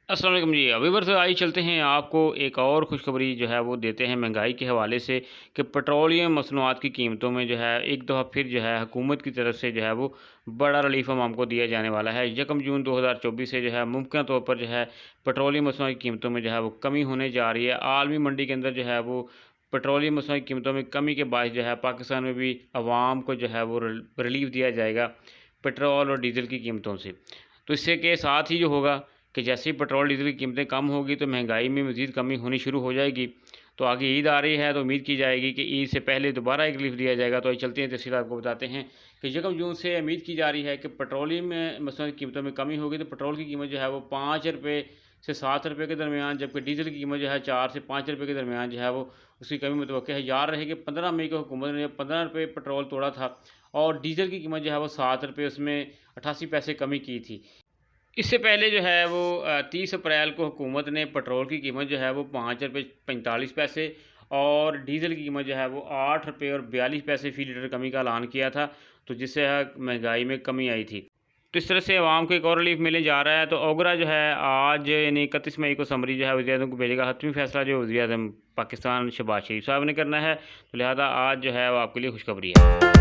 अस्सलाम वालेकुम जी। अभी वर्ष आई चलते हैं आपको एक और खुशखबरी जो है वो देते हैं महंगाई के हवाले से कि पेट्रोलियम मसनूआत की कीमतों में जो है एक दफ़ा फिर जो है हुकूमत की तरफ से जो है वो बड़ा रिलीफ हम हमको दिया जाने वाला है। 1 जून 2024 से जो है मुमकिन तौर पर जो है पेट्रोलियम मसनूआत की कीमतों में जो है वो कमी होने जा रही है। आलमी मंडी के अंदर जो है वो पेट्रोलियम मसनूआत की कीमतों में कमी के बाद जो है पाकिस्तान में भी आवाम को जो है वो रिलीफ दिया जाएगा पेट्रोल और डीज़ल की कीमतों से। तो इससे के साथ ही जो होगा कि जैसे ही पेट्रोल डीज़ल की कीमतें कम होगी तो महंगाई में मज़ीद कमी होनी शुरू हो जाएगी। तो आगे ईद आ रही है तो उम्मीद की जाएगी कि ईद से पहले दोबारा एक रिलीफ दिया जाएगा। तो आइए चलते हैं तफ़सील आपको बताते हैं कि 1 जून से उम्मीद की जा रही है कि पेट्रोलियम में मसलन कीमतों में कमी होगी। तो पेट्रोल की कीमत जो है वो 5 रुपये से 7 रुपये के दरमियान, जबकि डीज़ल की कीमत जो है 4 से 5 रुपये के दरमियान जो है वो उसकी कमी मुतवक्किल है। याद रहे कि 15 मई को हुकूमत ने 15 रुपये पेट्रोल तोड़ा था और डीज़ल की कीमत जो है वो 7 रुपये, उसमें 88 पैसे कमी की थी। इससे पहले जो है वो 30 अप्रैल को हुकूमत ने पेट्रोल की कीमत जो है वो 5 रुपये 45 पैसे और डीज़ल की कीमत जो है वो 8 रुपये और 42 पैसे फ़ी लीटर कमी का ऐलान किया था, तो जिससे महंगाई में कमी आई थी। तो इस तरह से आवाम को एक और रिलीफ मिलने जा रहा है। तो ओगरा जो है आज यानी 31 मई को समरी जो है वज़ीर-ए-आज़म को भेजेगा। हतमी फैसला जो वज़ीर-ए-आज़म पाकिस्तान शहबाज शरीफ साहब ने करना है, तो लिहाजा आज जो है वो आपके लिए खुशखबरी है।